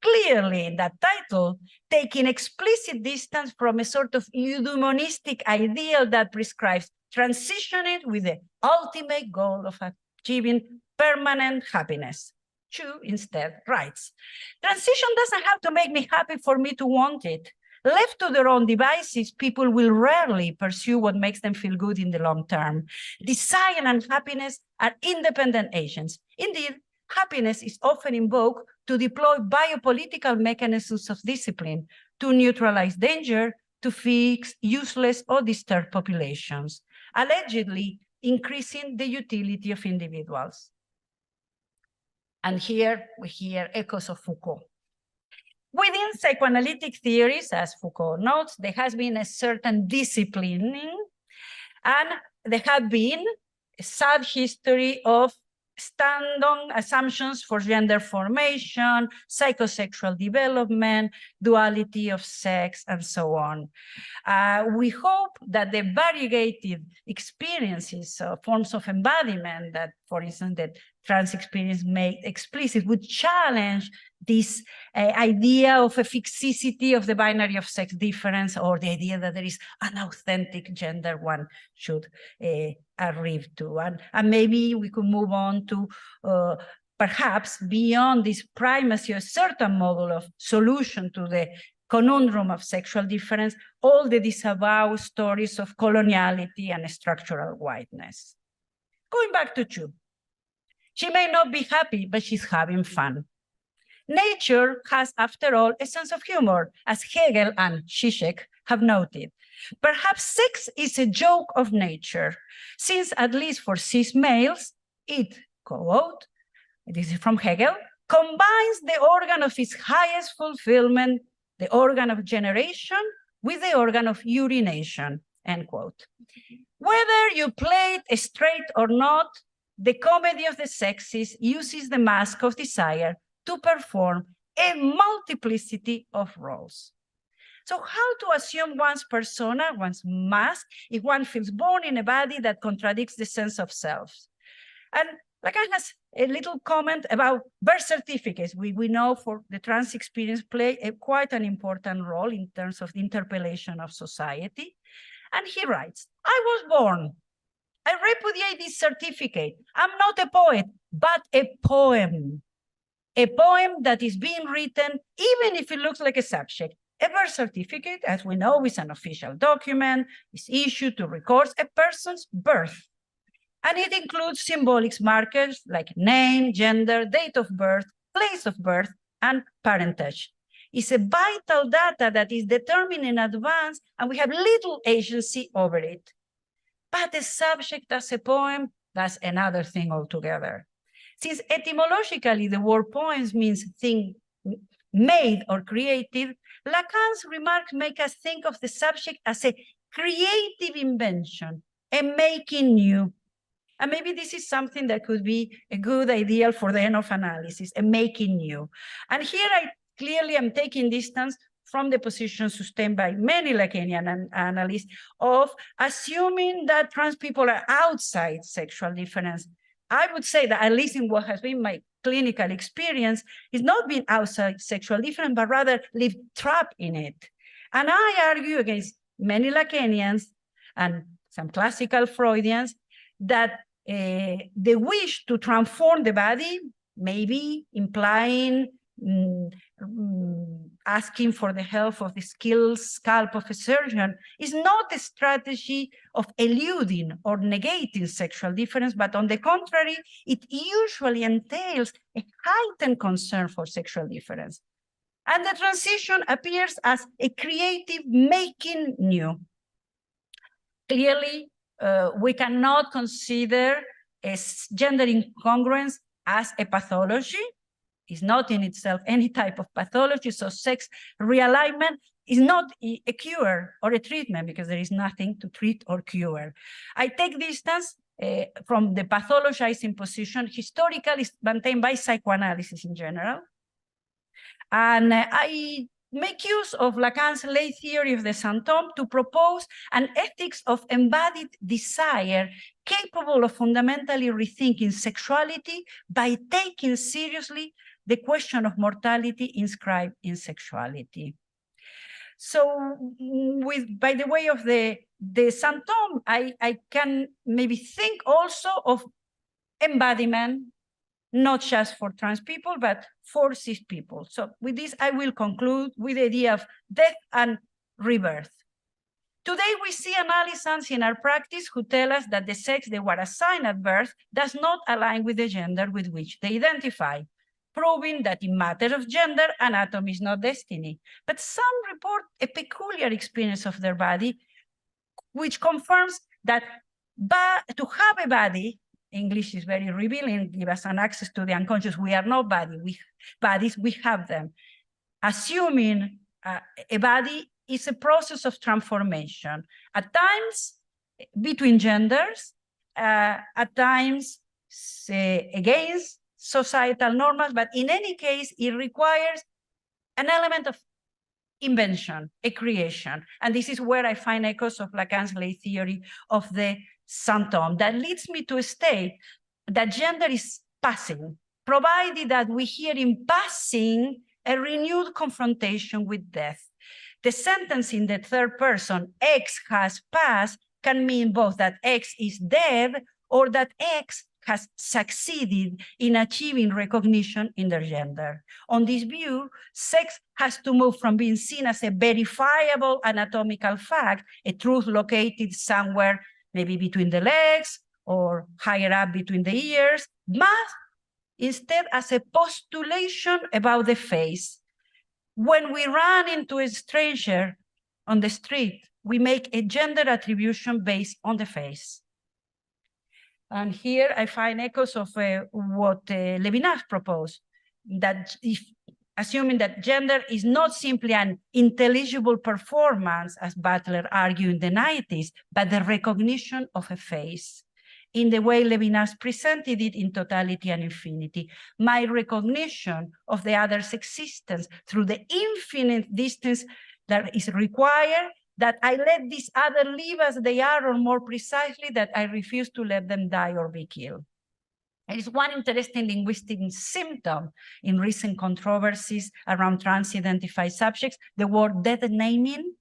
Speaker 2: clearly in that title, taking explicit distance from a sort of eudaimonistic ideal that prescribes transitioning with the ultimate goal of achieving permanent happiness. Chu instead writes, transition doesn't have to make me happy for me to want it. Left to their own devices, people will rarely pursue what makes them feel good in the long term. Desire and happiness are independent agents. Indeed, happiness is often invoked to deploy biopolitical mechanisms of discipline, to neutralize danger, to fix useless or disturbed populations, allegedly increasing the utility of individuals. And here we hear echoes of Foucault. Within psychoanalytic theories, as Foucault notes, there has been a certain disciplining, and there have been a sad history of stand-on assumptions for gender formation, psychosexual development, duality of sex, and so on. We hope that the variegated experiences, forms of embodiment that, for instance, that trans experience made explicit would challenge this idea of a fixicity of the binary of sex difference, or the idea that there is an authentic gender one should arrive to. And maybe we could move on to perhaps beyond this primacy, a certain model of solution to the conundrum of sexual difference, all the disavow stories of coloniality and structural whiteness. Going back to Chu, she may not be happy, but she's having fun. Nature has, after all, a sense of humor, as Hegel and Zizek have noted. Perhaps sex is a joke of nature, since at least for cis males, it, quote, this is from Hegel, combines the organ of its highest fulfillment, the organ of generation, with the organ of urination, end quote. Whether you play it straight or not, the comedy of the sexes uses the mask of desire to perform a multiplicity of roles. So how to assume one's persona, one's mask, if one feels born in a body that contradicts the sense of self? And Lacan has a little comment about birth certificates. We know for the trans experience play quite an important role in terms of the interpellation of society. And he writes, I was born. I repudiate this certificate. I'm not a poet, but a poem. A poem that is being written, even if it looks like a subject. A birth certificate, as we know, is an official document, is issued to record a person's birth. And it includes symbolic markers like name, gender, date of birth, place of birth, and parentage. It's a vital data that is determined in advance, and we have little agency over it. But the subject as a poem, that's another thing altogether. Since etymologically the word poems means thing made or created, Lacan's remarks make us think of the subject as a creative invention, a making new. And maybe this is something that could be a good ideal for the end of analysis, a making new. And here I clearly am taking distance from the position sustained by many Lacanian analysts of assuming that trans people are outside sexual difference. I would say that, at least in what has been my clinical experience, is not being outside sexual difference, but rather live trapped in it. And I argue against many Lacanians and some classical Freudians that the wish to transform the body, maybe implying asking for the help of the skilled scalp of a surgeon, is not a strategy of eluding or negating sexual difference, but on the contrary, it usually entails a heightened concern for sexual difference. And the transition appears as a creative making new. Clearly, we cannot consider gender incongruence as a pathology. It's not in itself any type of pathology. So sex realignment is not a cure or a treatment because there is nothing to treat or cure. I take distance from the pathologizing position, historically maintained by psychoanalysis in general. And I make use of Lacan's lay theory of the symptom to propose an ethics of embodied desire capable of fundamentally rethinking sexuality by taking seriously the question of mortality inscribed in sexuality. So by the way of the symptom, I can maybe think also of embodiment, not just for trans people, but for cis people. So with this, I will conclude with the idea of death and rebirth. Today, we see analysts in our practice who tell us that the sex they were assigned at birth does not align with the gender with which they identify, proving that in matter of gender, anatomy is not destiny. But some report a peculiar experience of their body, which confirms that to have a body, English is very revealing, give us an access to the unconscious. We are not bodies, we have them. Assuming a body is a process of transformation, at times between genders, at times against societal norms, but in any case, it requires an element of invention, a creation. And this is where I find echoes of Lacan's lay theory of the symptom that leads me to state that gender is passing, provided that we hear in passing a renewed confrontation with death. The sentence in the third person, X has passed, can mean both that X is dead or that X has succeeded in achieving recognition in their gender. On this view, sex has to move from being seen as a verifiable anatomical fact, a truth located somewhere maybe between the legs or higher up between the ears, but instead as a postulation about the face. When we run into a stranger on the street, we make a gender attribution based on the face. And here I find echoes of what Levinas proposed, that if assuming that gender is not simply an intelligible performance, as Butler argued in the 90s, but the recognition of a face in the way Levinas presented it in Totality and Infinity. My recognition of the other's existence through the infinite distance that is required, that I let these other live as they are, or more precisely, that I refuse to let them die or be killed. There is one interesting linguistic symptom in recent controversies around trans-identified subjects, the word death naming,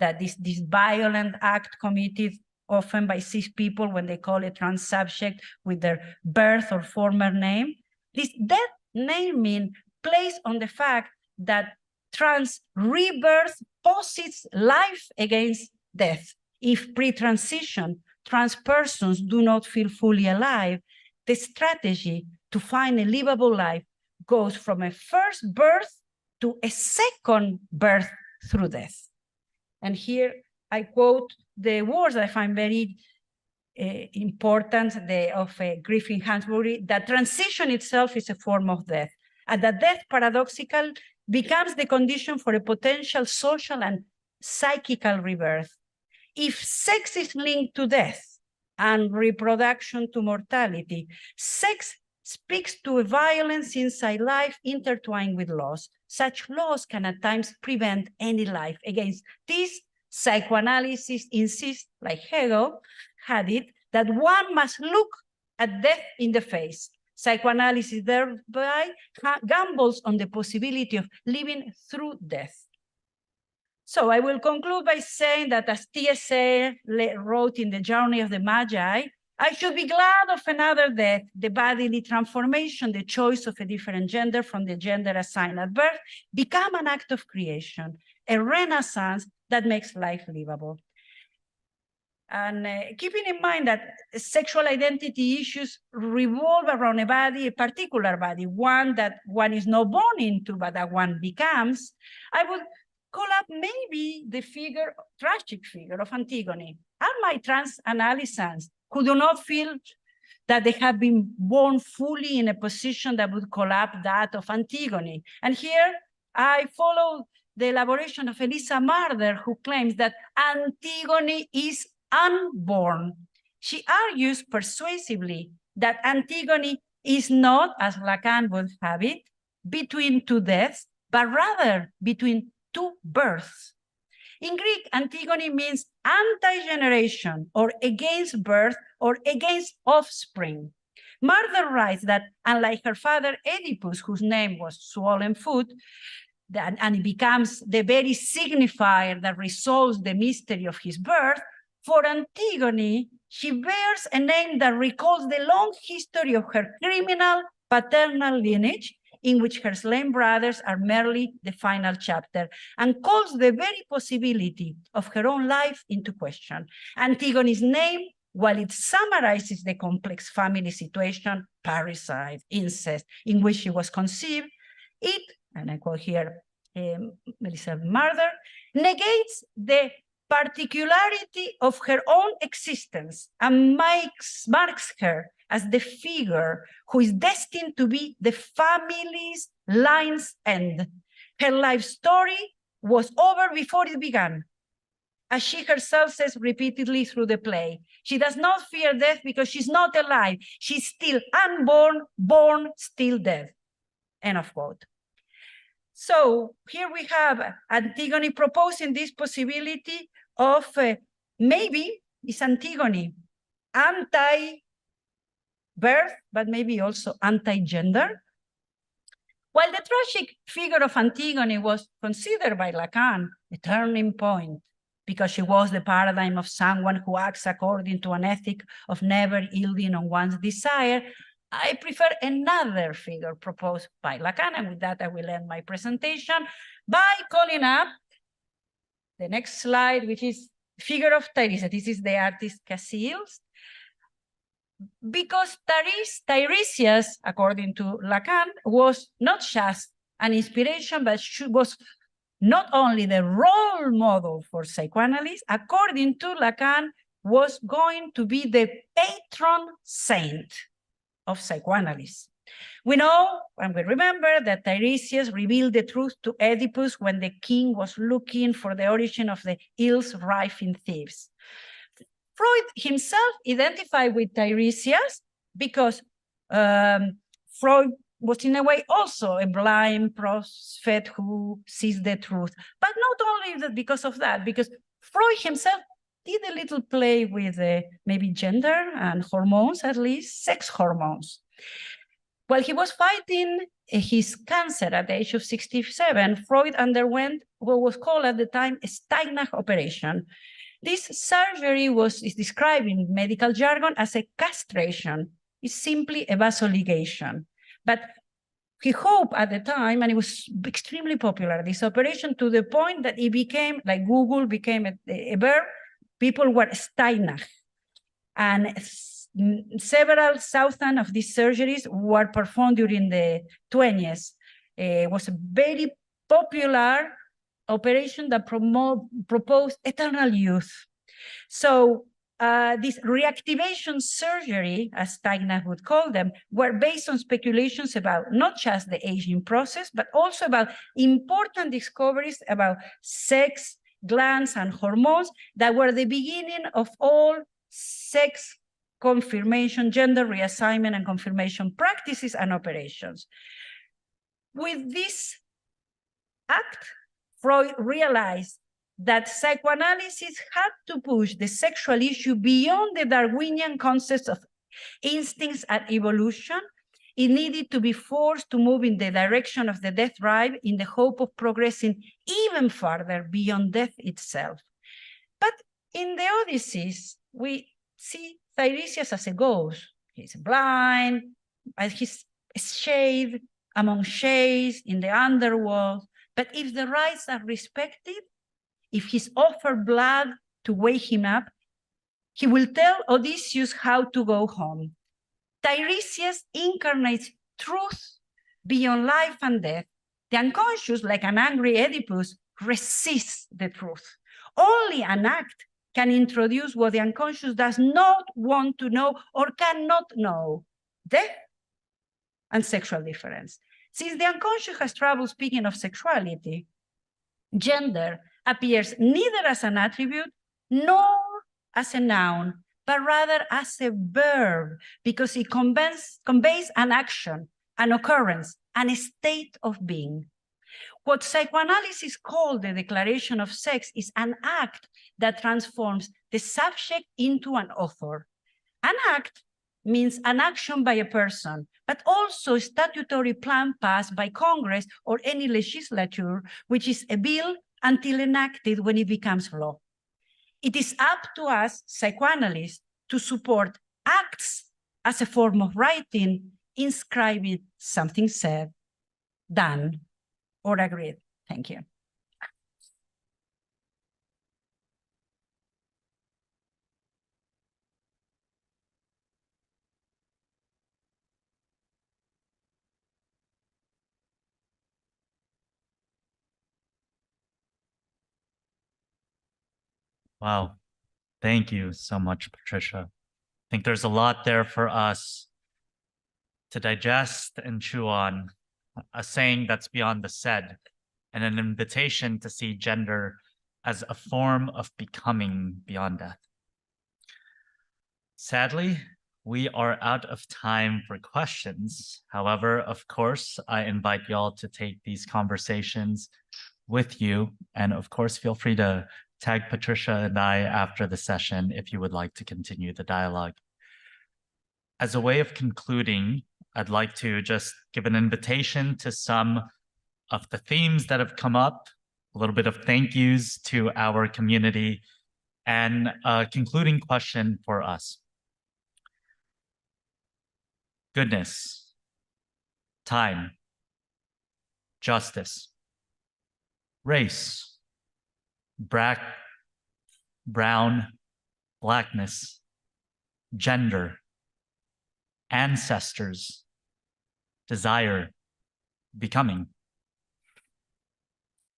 Speaker 2: that is this violent act committed often by cis people when they call a trans subject with their birth or former name. This death naming plays on the fact that trans rebirth posits life against death. If pre-transition trans persons do not feel fully alive, the strategy to find a livable life goes from a first birth to a second birth through death. And here I quote the words I find very important of Griffin Hansbury, that transition itself is a form of death, and that death paradoxical becomes the condition for a potential social and psychical rebirth. If sex is linked to death and reproduction to mortality, sex speaks to a violence inside life intertwined with loss. Such loss can at times prevent any life. Against this, psychoanalysis insists, like Hegel had it, that one must look at death in the face. Psychoanalysis thereby gambles on the possibility of living through death. So I will conclude by saying that, as T.S. wrote in The Journey of the Magi, I should be glad of another death, the bodily transformation, the choice of a different gender from the gender assigned at birth, become an act of creation, a renaissance that makes life livable. And keeping in mind that sexual identity issues revolve around a body, a particular body, one that one is not born into, but that one becomes, I would call up maybe the tragic figure of Antigone. Are my trans analysans who do not feel that they have been born fully in a position that would call up that of Antigone? And here I follow the elaboration of Elisa Marder, who claims that Antigone is unborn. She argues persuasively that Antigone is not, as Lacan would have it, between two deaths, but rather between two births. In Greek, Antigone means anti-generation, or against birth, or against offspring. Marder writes that, unlike her father Oedipus, whose name was swollen foot, and it becomes the very signifier that resolves the mystery of his birth, for Antigone, she bears a name that recalls the long history of her criminal paternal lineage, in which her slain brothers are merely the final chapter, and calls the very possibility of her own life into question. Antigone's name, while it summarizes the complex family situation, parricide, incest, in which she was conceived, it, and I quote here Melissa Marder, negates the particularity of her own existence and marks her as the figure who is destined to be the family's line's end. Her life story was over before it began. As she herself says repeatedly through the play, she does not fear death because she's not alive. She's still unborn, born, still dead. End of quote. So here we have Antigone proposing this possibility of maybe is Antigone anti-birth, but maybe also anti-gender. While the tragic figure of Antigone was considered by Lacan a turning point, because she was the paradigm of someone who acts according to an ethic of never yielding on one's desire, I prefer another figure proposed by Lacan, and with that I will end my presentation by calling up the next slide, which is figure of Tiresias. This is the artist Casillas. Because Tiresias, according to Lacan, was not just an inspiration, but she was not only the role model for psychoanalysis, according to Lacan, was going to be the patron saint of psychoanalysis. We know, and we remember, that Tiresias revealed the truth to Oedipus when the king was looking for the origin of the ills rife in Thebes. Freud himself identified with Tiresias because Freud was in a way also a blind prophet who sees the truth. But not only that, because of that, because Freud himself did a little play with maybe gender and hormones, at least sex hormones. While he was fighting his cancer at the age of 67, Freud underwent what was called at the time a Steinach operation. This surgery is described in medical jargon as a castration. It's simply a vasoligation. But he hoped at the time, and it was extremely popular, this operation, to the point that it became, like Google became a verb, people were Steinach. And several thousand of these surgeries were performed during the 20s. It was a very popular operation that proposed eternal youth. So this reactivation surgery, as Steinach would call them, were based on speculations about not just the aging process, but also about important discoveries about sex, glands, and hormones that were the beginning of all sex confirmation, gender reassignment, and confirmation practices and operations. With this act, Freud realized that psychoanalysis had to push the sexual issue beyond the Darwinian concepts of instincts and evolution. It needed to be forced to move in the direction of the death drive in the hope of progressing even further beyond death itself. But in the Odysseys, we see Tiresias as a ghost. He's blind, he's a shade among shades in the underworld. But if the rites are respected, if he's offered blood to wake him up, he will tell Odysseus how to go home. Tiresias incarnates truth beyond life and death. The unconscious, like an angry Oedipus, resists the truth. Only an act can introduce what the unconscious does not want to know or cannot know: death and sexual difference. Since the unconscious has trouble speaking of sexuality, gender appears neither as an attribute nor as a noun, but rather as a verb, because it conveys an action, an occurrence, and a state of being. What psychoanalysis called the declaration of sex is an act that transforms the subject into an author. An act means an action by a person, but also a statutory plan passed by Congress or any legislature, which is a bill until enacted when it becomes law. It is up to us, psychoanalysts, to support acts as a form of writing, inscribing something said, done, or agreed. Thank you.
Speaker 1: Wow. Thank you so much, Patricia. I think there's a lot there for us to digest and chew on, a saying that's beyond the said, and an invitation to see gender as a form of becoming beyond death. Sadly, we are out of time for questions. However, of course, I invite y'all to take these conversations with you. And of course, feel free to tag Patricia and I after the session if you would like to continue the dialogue. As a way of concluding, I'd like to just give an invitation to some of the themes that have come up, a little bit of thank yous to our community, and a concluding question for us. Goodness, time, justice, race, brown, blackness, gender, ancestors, desire, becoming.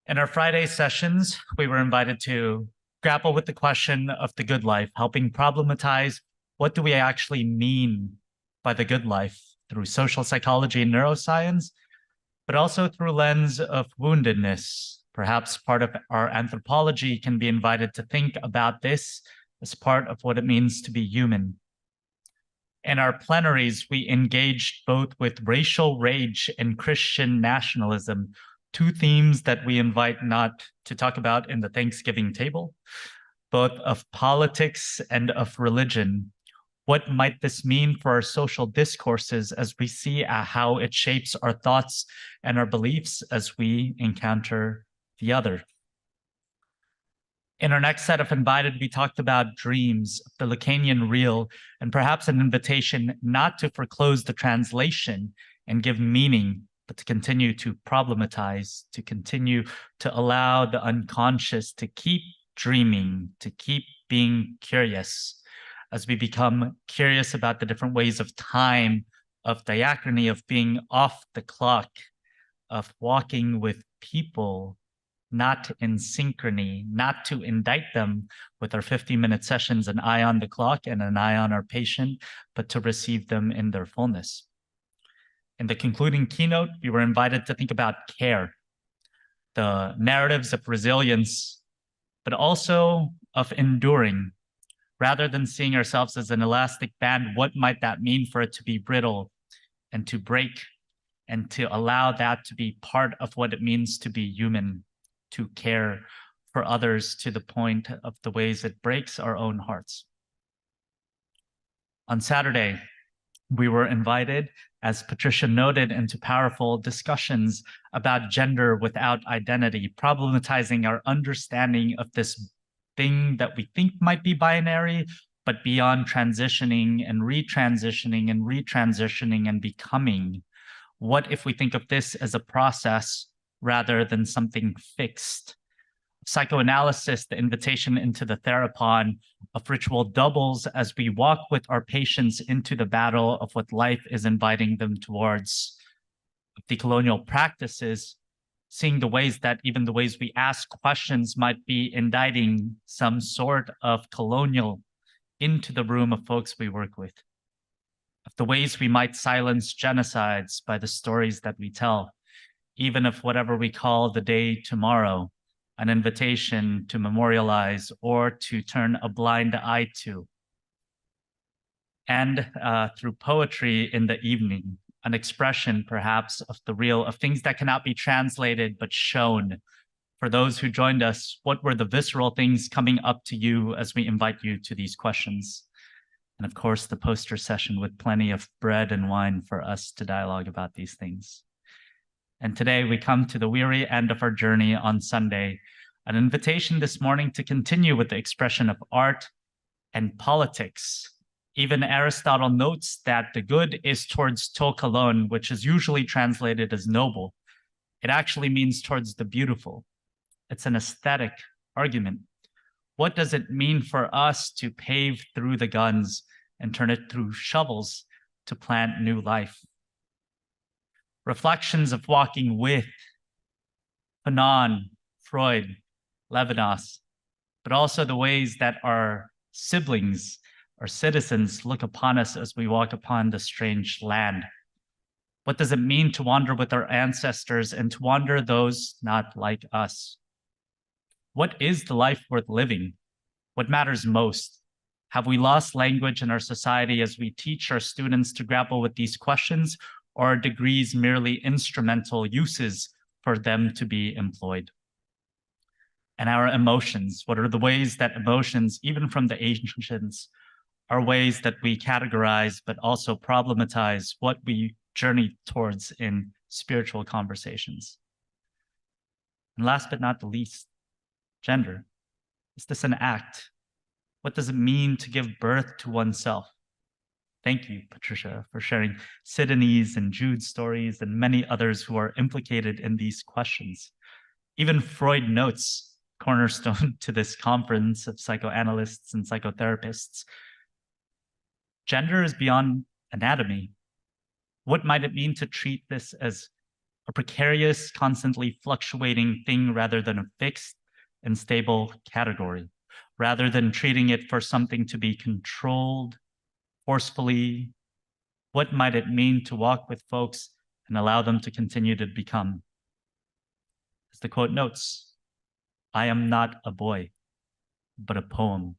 Speaker 1: In our Friday sessions, we were invited to grapple with the question of the good life, helping problematize what do we actually mean by the good life through social psychology and neuroscience, but also through a lens of woundedness. Perhaps part of our anthropology can be invited to think about this as part of what it means to be human. In our plenaries, we engaged both with racial rage and Christian nationalism, two themes that we invite not to talk about in the Thanksgiving table, both of politics and of religion. What might this mean for our social discourses as we see how it shapes our thoughts and our beliefs as we encounter the other? In our next set of invited, we talked about dreams, the Lacanian real, and perhaps an invitation not to foreclose the translation and give meaning, but to continue to problematize, to continue to allow the unconscious to keep dreaming, to keep being curious, as we become curious about the different ways of time, of diachrony, of being off the clock, of walking with people, not in synchrony, not to indict them with our 50-minute sessions, an eye on the clock and an eye on our patient, but to receive them in their fullness. In the concluding keynote, we were invited to think about care, the narratives of resilience, but also of enduring. Rather than seeing ourselves as an elastic band, what might that mean for it to be brittle and to break, and to allow that to be part of what it means to be human, to care for others to the point of the ways it breaks our own hearts. On Saturday, we were invited, as Patricia noted, into powerful discussions about gender without identity, problematizing our understanding of this thing that we think might be binary, but beyond transitioning and retransitioning and retransitioning and becoming. What if we think of this as a process rather than something fixed? Psychoanalysis, the invitation into the therapon of ritual doubles as we walk with our patients into the battle of what life is inviting them towards. Decolonial practices, seeing the ways that even the ways we ask questions might be indicting some sort of colonial into the room of folks we work with, of the ways we might silence genocides by the stories that we tell, even if whatever we call the day tomorrow, an invitation to memorialize or to turn a blind eye to. And through poetry in the evening, an expression perhaps of the real, of things that cannot be translated but shown. For those who joined us, what were the visceral things coming up to you as we invite you to these questions? And of course, the poster session with plenty of bread and wine for us to dialogue about these things. And today we come to the weary end of our journey on Sunday, an invitation this morning to continue with the expression of art and politics. Even Aristotle notes that the good is towards to kalon, which is usually translated as noble. It actually means towards the beautiful. It's an aesthetic argument. What does it mean for us to pave through the guns and turn it through shovels to plant new life? Reflections of walking with Fanon, Freud, Levinas, but also the ways that our siblings, our citizens look upon us as we walk upon the strange land. What does it mean to wander with our ancestors and to wander those not like us? What is the life worth living? What matters most? Have we lost language in our society as we teach our students to grapple with these questions, or are degrees merely instrumental uses for them to be employed? And our emotions, what are the ways that emotions, even from the ancients, are ways that we categorize but also problematize what we journey towards in spiritual conversations? And last but not the least, gender. Is this an act? What does it mean to give birth to oneself? Thank you, Patricia, for sharing Sidonie's and Jude's stories and many others who are implicated in these questions. Even Freud notes, cornerstone to this conference of psychoanalysts and psychotherapists, gender is beyond anatomy. What might it mean to treat this as a precarious, constantly fluctuating thing rather than a fixed and stable category, rather than treating it for something to be controlled forcefully? What might it mean to walk with folks and allow them to continue to become? As the quote notes, I am not a boy, but a poem.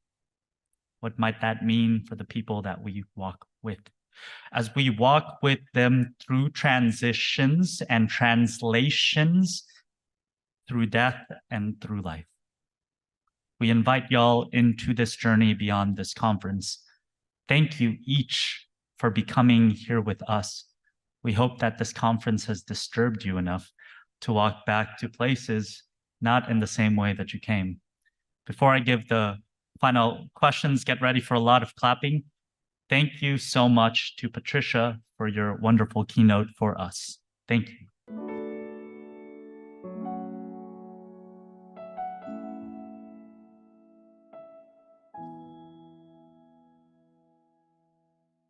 Speaker 1: What might that mean for the people that we walk with? As we walk with them through transitions and translations, through death and through life. We invite y'all into this journey beyond this conference. Thank you each for becoming here with us. We hope that this conference has disturbed you enough to walk back to places not in the same way that you came. Before I give the final questions, get ready for a lot of clapping. Thank you so much to Patricia for your wonderful keynote for us. Thank you.